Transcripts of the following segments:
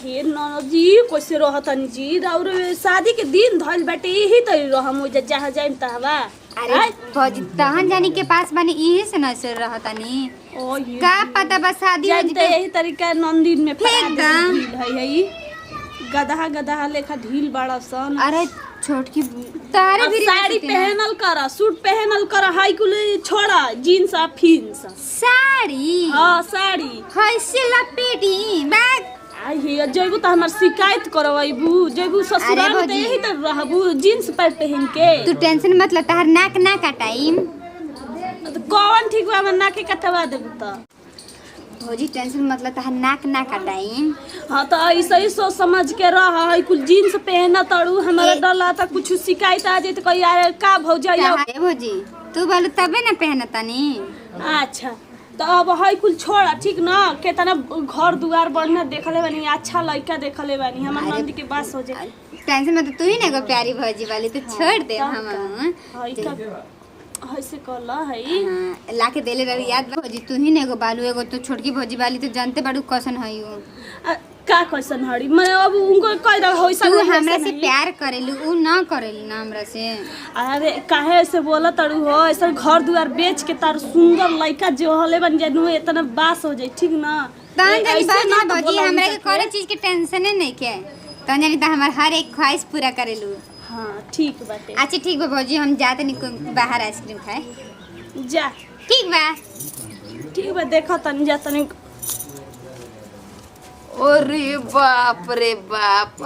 हे ननद जी कैसे रहतनी जी और शादी के दिन धइल बाटे यही तरी रहम हो जहाँ जाइम तहवा। अरे भौजी तहन जानी के पास बने इहे से न से रहतनी का पता बस शादी हो जानते यही तरीका नंदीन में एकदम है गधा गधा लेखा ढील बड़ा सन। अरे छोटकी तारे भी साड़ी पहनल कर सूट पहनल कर हाई कुल छोड़ा जीन्स आ फिन्स साड़ी। हाँ साड़ी कैसे लपेटी बैग आई जइबू तो हमार शिकायत करवाइबू जइबू ससुराल में यही तो रहबू जीन्स पैंट पहन के। तू टेंशन मत ले तहर नाक ना कटाई तो कौन ठीक बा हमर नाके कटवा देबू त भौजी टेंशन मत ले तहर नाक ना कटाई। हाँ तो ऐसे ही सोच समझ के रह है कुल जीन्स पहना तड़ू हमारा डला था कुछ शिकायत आ जाए तो कही यार का भौजाई भौजी तू बोलू तबे ना पहनतनी। अच्छा तो अब है कुल छोड़ा ठीक ना केतना घर दुआर बढ़िया देखले बानी अच्छा लड़का देखले बानी हमार नंदी के बात हो जाए। टेंशन मत तू ही ना एगो प्यारी भौजी वाली तू छोड़ दे हम ऐसे कल है लाके देले रही याद भौजी तू ही ना एगो बालू एगो तो छोटकी भौजी वाली तो जानते बाड़ू कैसन है वो का कैसन हड़ी मैं अब उनको कह रहा हो तू हमरा से प्यार करेलू उ ना करेली ना हमरा से। अरे काहे ऐसे बोला तड़ू हो ऐसा घर दुआर बेच के तार सुंदर लड़का जो हले बन जानू इतना बास हो जाए ठीक ना तन जानी बात ना भौजी हमरा के करे चीज के टेंशन नहीं के तन जानी त हमर हर एक ख्वाहिश पूरा करेलू। हां ठीक बाटे। अच्छा ठीक बा भौजी हम जाते नहीं बाहर आइसक्रीम खाए जा ठीक बा देखा तनी जा तनी। अरे बाप रे बाप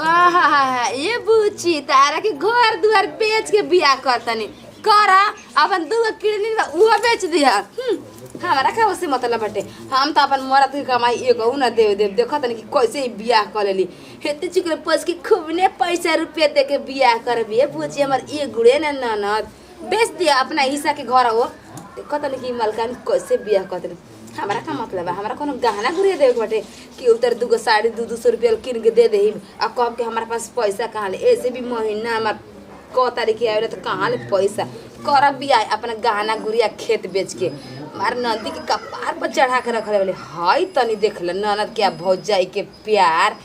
ये बुची तारा के घर दुआर बेच के बियाह करतनी करा अपन दूगो किडनी उहो बेच दिया। हमारा का उससे मतलब बटे हम तो अपन मरद के कमाई एगो ना देव देखो तनी कि कैसे ही बियाह कर लेली हेते चिकरे पस के खूबने पैसा रुपया दे के बियाह करबी। ये बुची हमर ये गुड़े ना ननद बेच दिया अपना हिस्सा के घर हो देखो तनी कि मलकान कैसे बियाह करतनी। हमारा का मतलब है हमारा कोनो गहना गुड़िया देवे बटे कि उधर दूगो साड़ी 200 रुपया किन के दे दही आ कब के हमारे पास पैसा कहाँ ले ऐसे भी महीना हमार क तारीख आवे तो कहाँ ले पैसा करब भी आए अपना गहना गुड़िया खेत बेच के मार नंदी के कपार पर चढ़ा के रखले वाले हाय तनी देख ल ननद के भौजाई के प्यार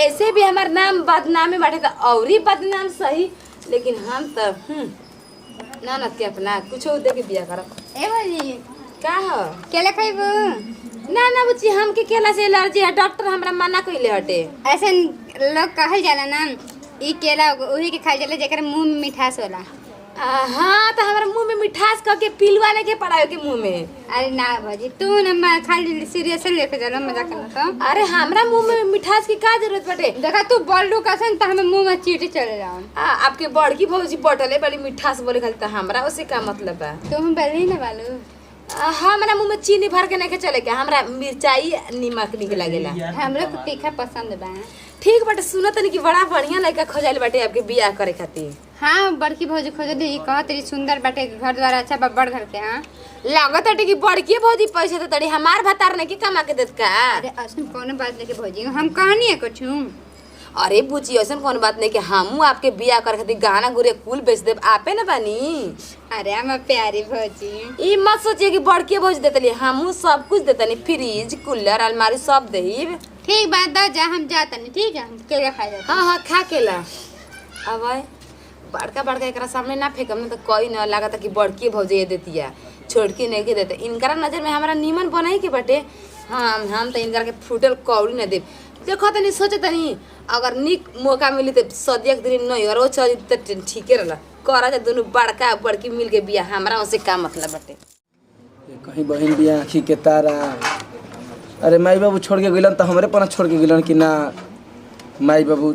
ऐसे भी हमार नाम बदनामी बाटे तो और ही बदनाम सही लेकिन हम तो ननद के अपना कुछ दे के बियाह करब। ए भौजी का हो केला खाइबू ना ना बुची हमके केला से एलर्जी है डॉक्टर हमरा मना कइले हटे। ऐसे लोग कहल जाला ना ई केला ओही के खाइ जाला जेकर मुंह में मिठास होला। हाँ तो हमारे मुंह में मिठास कह के पिलवाने के पड़ायो के मुंह में। अरे ना भौजी तू ना खाली सीरियस लेके जाला मजाक करना तो। अरे हमरा मुंह में मिठास की का जरूरत बटे देखा तू बोलडू कसन त हमें मुंह में चीटी चले जाओ। आपके बड़की भौजी पटले बड़ी मिठास बोले खाली त हमरा उसे का मतलब है तुम बोली ना बालू हमरा मुंह में चीनी भर के नहीं चले क्या हमरा मिर्चाई नीमक निक लागेला हमरे को तीखा पसंद बा। ठीक बाटे सुनो तनी कि बड़ा बढ़िया लड़का खोजाइल बाटे आपके बियाह करे खातिर। हाँ बड़की भौजी खोज दी कह तेरी सुंदर बाटे घर द्वार अच्छा बा बड़ घर के। हाँ लागत है कि बड़की भौजी पैसा तो तड़ी हमार भतार नहीं के कमा के देत का। अरे असन कोनो बात नहीं के भौजी हम कहानी है कुछ। अरे बुची ऐसा कौन बात नहीं कि हमू आपके बियाह कर खातिर गहना गुड़िया कुल बेच देब आपे न बानी। अरे हम प्यारी भौजी ई मत सोचिए कि बड़के भौजी देतली हमू सब कुछ देतनी फ्रिज कूलर अलमारी सब देहिब। ठीक बात दो जा हम जाते नहीं ठीक है हम केला खा जाते। हाँ खा केला अब बड़का बड़का एक सामने ना फेंकम ना तो कोई न लागत कि बड़की भौजी ये देतिया छोटकी नहीं के देते इनकरा नजर में हमारा नीमन बनाई के बटे। हम तो इनकर के फूटल कौड़ी न देब देखो तनी सोचे तनी अगर निक मौका मिली तो सदिया के दिन नहीं और चली तो ठीके रहला करा जा दोनों बड़का बड़की मिल के बिया हमरा उसे का मतलब बटे। कहीं बहन बिया आँखी के तारा अरे माई बाबू छोड़ के गइलन तो हमरे पना छोड़ के गइलन कि ना माई बाबू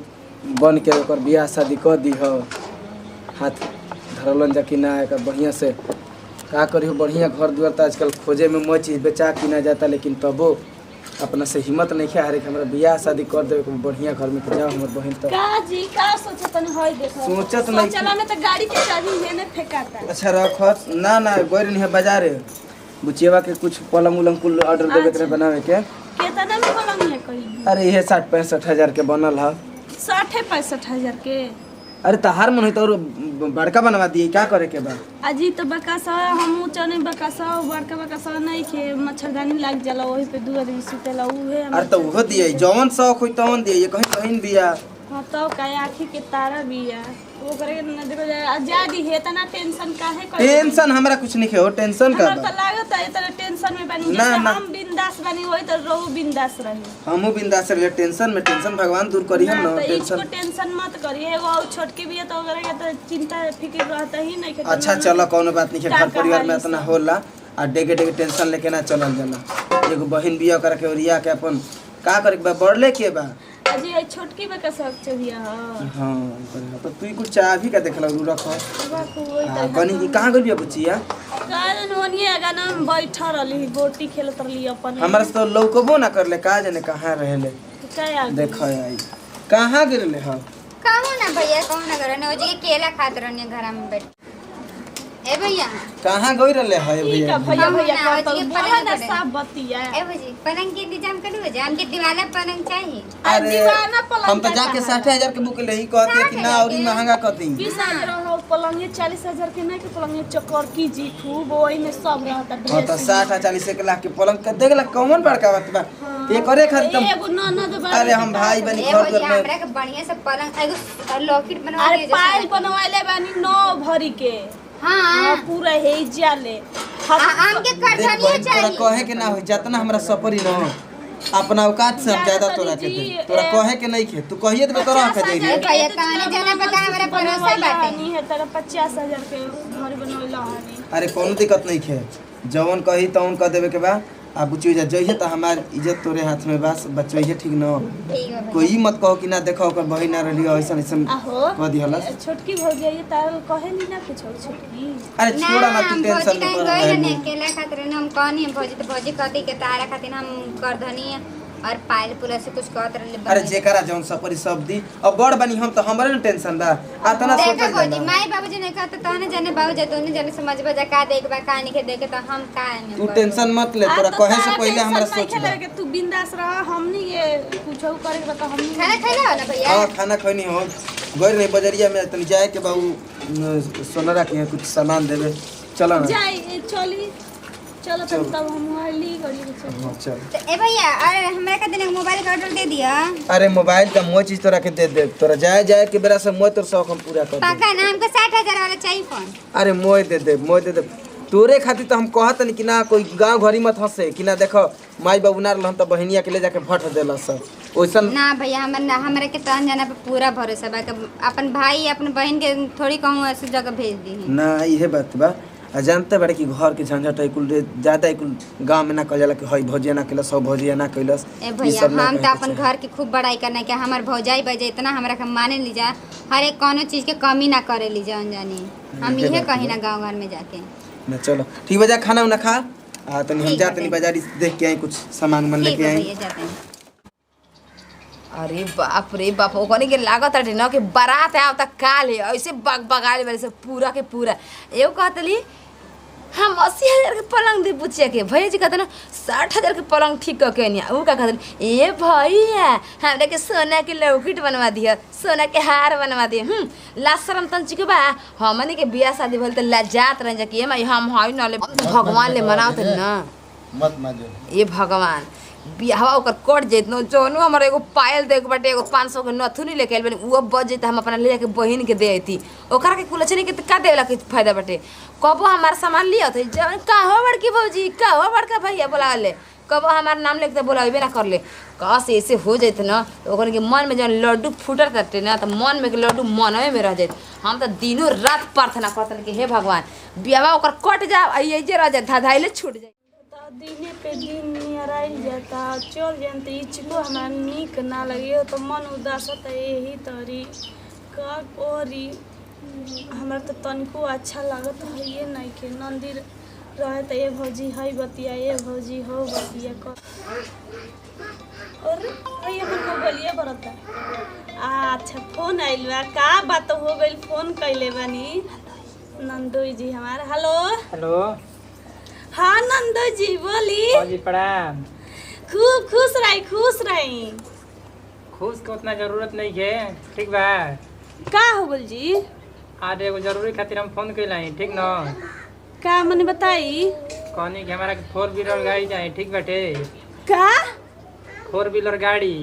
बन के ओकर बियाह शादी कर दी हो हाथ धरलन जा कि ना एक बढ़िया से का करी हो बढ़िया घर दुआर तो आजकल खोजे में मोह चीज़ बेचा कि ना जाता लेकिन तबो अपना से हिम्मत नहीं है हरे हमरा बियाह शादी कर देवे बढ़िया घर में जाओ हमर बहन तो का जी का सोचत नहीं होय देखो सोचत नहीं चला में तो गाड़ी के चाबी है ने फेंकाता। अच्छा रख ना गोर नहीं है बाजार बुचिया के कुछ पलंग उलंग कुल ऑर्डर देवे के बनावे के केतना में पलंग है कहीं। अरे ये 60-65 हजार के बनल है 60-65 हजार के। अरे तहार मन होई तो और बड़का बनवा दिए, क्या करे के बा? अजी तो बकासा हमहू चने बकासा बड़का बकासा नहीं के मच्छरदानी लाग जाला वही पे 2 आदमी सुतेला उहे अरे तो वो दिए जवन शौक होई तवन दिए, ये कहीं कहीं बिया। हां तो काय आँखी के तारा बिया वो करे न देखो आजादी है तना टेंशन काहे करे? टेंशन हमरा कुछ नहीं है, हो टेंशन का हमरा तो लागत है इतना टेंशन में बनी ना, जैसे ना। हम बिंदास बनी वही तो रहू बिंदास रही। हमहू बिंदास रहे, टेंशन में टेंशन भगवान दूर करी हम ना ना तो इसको टेंशन। टेंशन मत करिए, एगो और छोटकी भी है तो ओकरा के तो चिंता फिक्र रहता ही नहीं के। अच्छा चलो कोनो बात नहीं है, का घर परिवार में कहानी इतना होला आ डेगे डेगे टेंशन लेके ना चलल जाला। एगो बहिन बिया करे के ओरिया के अपन का करे के बा बढ़ले के बा। अजी ये छोटकी बा का सब चहिया हां हां तो तू कुछ चाह भी का देखला रू रखो। बा को वही हां बनी की कहां गइल बिया बुचिया? कान ओनिए गाना में बैठा रहली गोटी खेलत रहली अपन। हमरा से तो लौकबो ना करले, का जाने कहां रहले। क्या आ देखो आई कहां गिरले ह? कहूँ ना भैया कहूँ ना घर ने ओजी के केला खात रहनी घर में बैठ। ए भैया कहां गई रहले ह ठीक है भैया? भैया हम ना, करता ओजी के बहुत पलंग साफ बतिया। ए भौजी पलंग के इंतजाम कर दो हमके दीवाला पलंग चाहिए। अरे दीवाना पलंग हम तो का जाके कहा 60,000 के बुक लेही कहते कि ना और महंगा कहती। 20,000 हो पलंग 40,000 के नहीं के पलंग चक्कर की जी खूब ओई में सब रहता हां तो 60-40 लाख के पलंग के देख ला कौन बड़का बात बा। ये करे खातिर तुम एगो ननद बा। अरे हम भाई बनी ए घर भौजी घर में हमरा के बढ़िया से पलंग एगो लॉकेट बनवा अरे दिए पायल बनवाले बानी 9 भरी के। हां पूरा हे जाले आम के देख कटनिया बहन तोरा चाहिए। कहे के ना हो जितना हमरा सपरी न अपना औकात से हम ज्यादा तोरा के दे, तोरा कहे के नहीं खे, तू कहिए तो तोरा के दे ए दे। भैया कहानी जाना पता हमरा भरोसा बाटे। नहीं है तेरा 50,000 के घर बनवाला हनी। अरे कोनो दिक्कत नहीं खे, जवन कही तवन कह देवे के बा। आ बुची जा जइहे त हमार इज्जत तोरे हाथ में बस बचइहे ठीक न। ठीक है कोई मत कहो कि ना देखो ओकर बहिन ना रहली ऐसन ऐसन आहो कह दिहलस। छोटकी भौजी ये तार कहे नी ना कुछ छोटकी। अरे छोड़ा ना तू टेंशन में में पड़ गइल ने रहा केला खातिर ने हम कहनी भौजी तो भौजी कहती के तारा खातिर हम कर धनी और पायल पुला से कुछ कहत रहले। अरे जेकरा जौन सपरी सब दी अब बड़ बनी हम तो हमरे न टेंशन बा आतना देखो सोचल भौजी जाला। माई बाबूजी ने कहत तो ने जाने बाबूजी दोनों जाने समझ बजा का देखबा कहानी के देखे तो हम का में तू टेंशन मत ले, तोरा कहे से पहले हमरा सोच बा। के तू बिंदास रह हमनी ये कुछो करे के बता हमनी खाना खैला ना भैया? हां खाना खैनी हो गइल नहीं बजरिया में तनी जाए के बाबू सोनरा के कुछ सामान देवे चलो ना। जाई चली चलो तब हम ली गड़ी चल। हां चल। तो ए भैया अरे हमरा का दिन मोबाइल का ऑर्डर दे दिया। अरे मोबाइल का मोय चीज तोरा के दे दे, तोरा जाए जाए के बेरा से मोय तोर शौक हम पूरा कर दे। पक्का ना हमको 60,000 वाला चाहिए फोन। अरे मोय दे दे मोय दे दे तोरे खातिर तो हम कहत नहीं कि ना कोई गांव घरी मत हंसे कि ना देखो माई बाबू ना रहन तो बहनिया के ले जाके भट देलस ओइसन। ना भैया हमरा के तहन जाना पे पूरा भरोसा बा कि अपन भाई अपन बहन के थोड़ी कहूँ ऐसी जगह भेज दी। ना इहे बात बा। आ जानते बड़े कि घर के झंझट है कुल ज्यादा कुल गांव में ना कह जाला कि हई भौजिया ना कैलस सब भौजिया ना कैलस। ए भैया हम तो अपन घर की खूब बड़ाई करना कि हमार भौजाई बजे इतना हमरा के माने ली जा हर एक कोनो चीज के कमी ना करे ली जा जानी हम इहे कहीं ना गांव घर में जाके ना। चलो ठीक बजा खाना उना खा आ तनी हम जा तनी बाजारी देख के आई कुछ सामान मन लेके आई। भैया जाते हैं। अरे बाप रे बाप ओकनी के लागत है न कि बारात आवता काल है ऐसे बगाले वाले से पूरा के पूरा एगो कहतली हम 80,000 के पलंग दे पूछे के भैया जी कहते ना 60,000 के पलंग ठीक करके नहीं ऊ का कहते ए भैया हमरा के सोना के लौकिट बनवा दिया सोना के हार बनवा दिया लाज शरम तन चिके बा हमनी के बियाह शादी भइल त लजात रह जा कि हम हई न ले भगवान ले मनावत ना मत माजो ये भगवान बियाहवा ओकर कट जैत न जोनो हमर एगो पायल देख बाटे एगो 500 के नथुनी लेके आइल बनी वो बज जैत हम अपना ले जाके बहिन के दे अइती ओकरा के कुलचनी के का देला के फायदा बाटे कबो हमार सामान लिया थे जवन का हो बड़की भौजी का हो बड़का भैया बोला ले कबो हमार नाम लेके बोलाबे ना कर ले का से ऐसे हो जैत न ओकन के मन में जवन लड्डू फूटत रहते ना त मन में के लड्डू मनवे में रह जैत हम त दिनो रात प्रार्थना करतन कि हे भगवान बियाहवा ओकर कट जा आई जे रह जा धाधाइले छूट जाए दिने पे दिन नियराई जाता चल जानते इचको हमारा नीक ना लगे तो मन उदास होता यही तरी का कोरी हमारा तो तनको अच्छा लागत है ये नहीं के नंदिर रहे तो ये भौजी है बतिया ये भौजी हो बतिया कर और ये मन को बोलिए बरता अच्छा फोन आइल बा का बात हो गई फोन कैले बानी नंदोई जी हमारा हेलो हेलो हाँ नंदो जी बोली। जी प्रणाम। खूब खुश रही खुश के उतना जरूरत नहीं है ठीक बा का हो बोल जी? आज एगो जरूरी खातिर हम फोन कैलाई, ठीक न? का मने बताई? कहनी कि हमारा 4 व्हीलर गाड़ी चाहिए, ठीक बाटे? का 4 व्हीलर गाड़ी।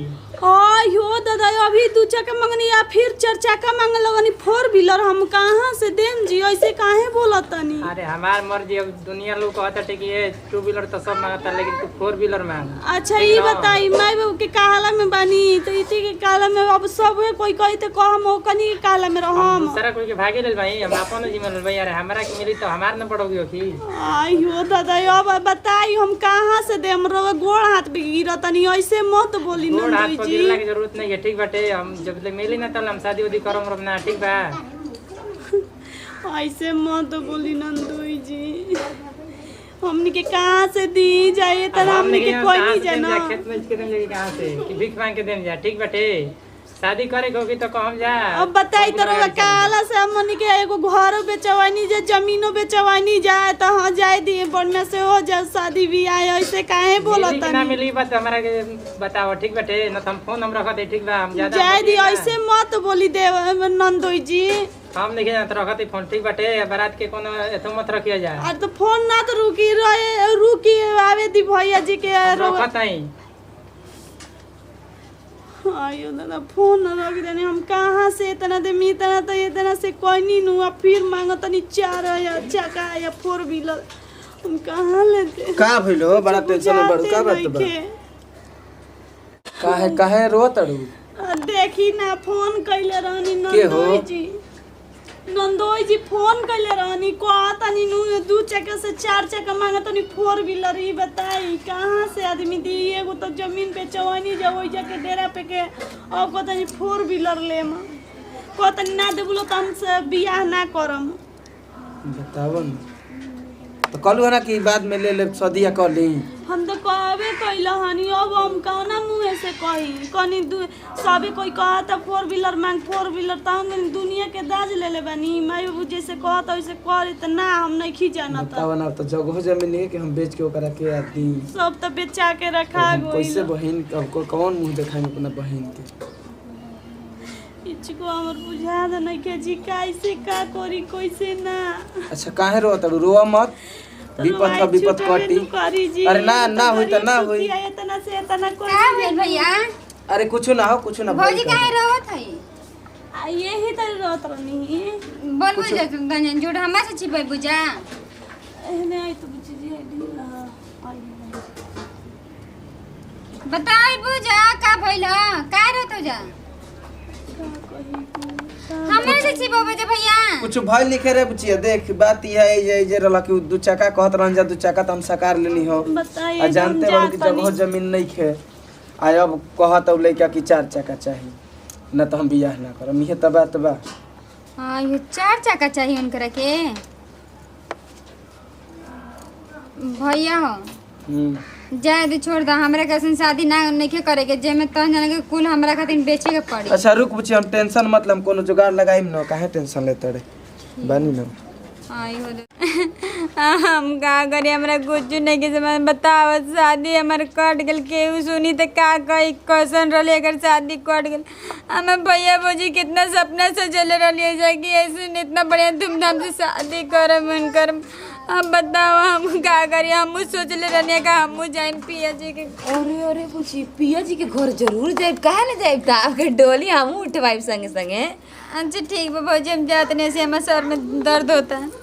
आयो दादा अभी 2 चक्का मंगनी या फिर 4 चक्का मांगे लगनी 4 व्हीलर हम कहाँ से देम जी? ऐसे काहे बोलत तनी? अरे हमार मर्जी, अब दुनिया लोग कहता है कि ये 2 व्हीलर तो सब मांगता, लेकिन तू 4 व्हीलर मांग। अच्छा ये बताई माई बाबू के काला में बानी तो इसी के काला में अब सब कोई कही तो कहम ओकनी के काला में हम रहम। दूसरा कोई के भागे लेल भाई, हम अपन जिम्मा लेल भाई। अरे हमारा के मिली तो हमार न पड़ोगी ओखी। आयो दादा अब बताई हम कहाँ से देम? रो गोड़ हाथ भी गिरतनी ऐसे मत बोली गोड़ हाथ नंदू पर जी। गिरला के जरूरत नहीं है, ठीक बाटे? हम जब तक मिली ना तब हम शादी उदी करम ना, ठीक बा? ऐसे मत बोली नंदू जी। हमनी के कहाँ से दी जाए तना हमनी के कोई नहीं जाना। खेत में के देम जाके कहां से कि भीख मांग के देम जा, ठीक बाटे? शादी करे के होगी तो कहम जा। अब बताई तो रवा काला से हमनी के एगो घरो बेचवानी जा, जमीनो बेचवानी जाए तो हाँ जाए दिए बढ़िया से हो जाए शादी बियाह। ऐसे काहे बोलत मिली कि ना मिली बात हमारा के बताओ, ठीक बाटे? न तो हम फोन हम रखत है, ठीक बा? हम ज्यादा जाए दी ऐसे मत बोली देव नंदू जी। हम नहीं जानत रखत है फोन, ठीक बाटे? बारात के कोनो एतो मत रखिया जा। आज तो फोन ना तो रुकी आवे दी भैया जी के रखत है। आयो दादा फोन रख देने हम कहाँ से इतना दे मी इतना तो इतना से कोई नहीं नु फिर मांगो तनी 4 या चक्का या 4 व्हीलर हम कहाँ लेते? का भइलो? बड़ा टेंशन में बड़ू, का बात बा? काहे रो तड़ू? देखी ना फोन कैले रहनी के हो? नंदोई जी फोन कैले रहनी कहतनी नु 2 चक्का से 4 चक्का मांगतनी 4 व्हीलर। ही बताई कहाँ से आदमी दी? एगो तो जमीन पे चवनी जा वही जाके डेरा पे के अब कहतनी 4 व्हीलर लेम। कहतनी ना देबलो तो हम से बियाह ना करम। बताओ न तो कहलू ना कि बाद में ले ले सदिया कर ली। हम तो कहबे कैल हनी अब हम कौना मुँह से कही? कनी सबे कोई कहता 4 व्हीलर मांग 4 व्हीलर तो हम दुनिया के दाज ले ले बानी। माई बाबू जैसे कहता वैसे करे तो ना हम नहीं खिजाना। बताओ ना तो जगह जमीन है कि हम बेच के ओकरा के आती सब तो बेचा के रखा कैसे बहन अब कौन मुंह दिखाई अपना बहन के? इचको हमर बुझा दे नहीं के जी कैसे का करी कैसे ना। अच्छा काहे रो तड़ू? रोवा मत, विपत का विपत कटी। अरे ना ना होई त ना होई। इतना से इतना का कर भेल भैया? अरे कुछ ना हो, कुछ ना भौजी काहे रोवत हई? यही तो रोत रहनी बोल बुझा तुम गंजन जोड़ हमरा से छिपै बुझा। एहने आई तो बुझी जी आई बताई बुझा का भइल? का रोत जा? हमरा से छिपबै जे भैया? कुछ भइल लिखे रे बुचिया। देख बात ये है जे रहला कि 2 चक्का कहत रहन जा 2 चक्का त हम साकार लेनी हो। बताइए आ जानते हो कि जगह जमीन नहीं खे। आ अब कहत अब लइका कि 4 चक्का चाहिए न तो हम बियाह ना करम। इहे त बात बा। हां ये 4 चक्का चाहिए उनकरा के भैया हो। जाए दे छोड़ दा। हमरा कैसन शादी ना नइखे करे के जेमे तन जाने के कुल हमरा खातिर बेचे के पड़ी। अच्छा रुक बुची, हम टेंशन मत लम, कोनो जुगाड़ लगाइम न। काहे टेंशन लेते रे बानी न? आई हो हम का करे? हमरा कुछ नहीं के समझ बताव। शादी हमर कट गेल, केहू सुनी त का कही कैसन रहले अगर शादी कट गेल। हम भैया भौजी कितना सपना सजले रहलिए जा कि ऐसे इतना बढ़िया धूमधाम से शादी करम उनकर। अब बताओ हम का करी? हम सोचले रहने का हम जाइम पिया जी के। अरे अरे पूछी पिया जी के घर जरूर जाइब, काहे ना जाइब? ता के डोली हम उठवाइब संगे संगे। अच्छा ठीक बा भौजी, हम जाते नहीं से हमारे सर में दर्द होता है।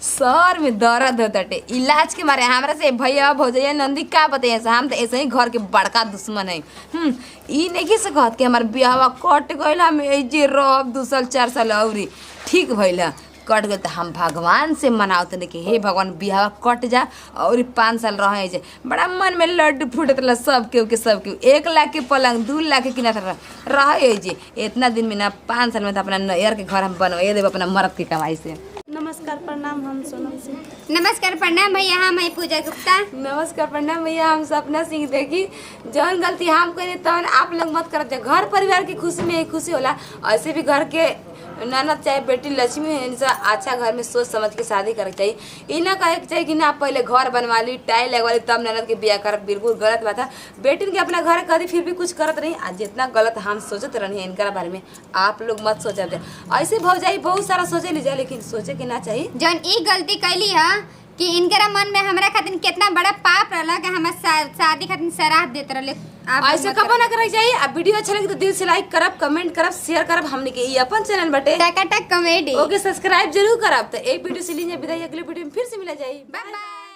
सर में दर्द होताटे इलाज के मारे हमरा से भैया भौजैया नंदी का बताइए से हम तो ऐसे ही घर के बड़का दुश्मन है। ई नहीं से कहत कि हमार बियाहवा कट गइल, हम जे रह 2 साल 4 साल औरी ठीक भइला कट गए तो हम भगवान से मनावत नहीं कि हे भगवान बियाह कट जा और 5 साल रहे जे। बड़ा मन में लड्डू फूटत सब केहू के सब केहू 1 लाख के पलंग 2 लाख के किना रहे जे। इतना दिन में ना 5 साल में तो अपना नैयर के घर हम बनवा देव अपना मर्द की कमाई से। नमस्कार प्रणाम, हम सोनम सिंह। नमस्कार प्रणाम भैया, हम मैं पूजा गुप्ता। नमस्कार प्रणाम भैया, हम सपना सिंह। देखी जौन गलती हम करे तौन आप लोग मत करत। घर परिवार की खुशी में एक खुशी होला, ऐसे भी घर के ननद चाहे बेटी लक्ष्मी अच्छा घर में सोच समझ के शादी करे चाहिए। ई ना कहे के चाहिए कि ना पहले घर बनवा ली टाइल लगवा ली तब ननद के बियाह कर। बिल्कुल गलत बात है। बेटी के अपना घर करी फिर भी कुछ करत नहीं। आज जितना गलत हम सोचत रही इनका बारे में आप लोग मत सोचा दे। ऐसे भौजाई बहुत सारा सोचे लीजिए, लेकिन सोचे के ना चाहिए। जौन ई गलती कैली है कि इनकरा मन में हमरा खातिर कितना बड़ा पाप रहला कि हम शादी खातिर सराह देते रहले। ऐसे कब ना करे चाहिए। अब वीडियो अच्छा लगे तो दिल से लाइक करब, कमेंट करब, शेयर करब। हमने के ये अपन चैनल बटे टका टक कॉमेडी ओके सब्सक्राइब जरूर करब। तो एक वीडियो से लीजिए विदाई, अगले वीडियो में फिर से मिला जाए। Bye by.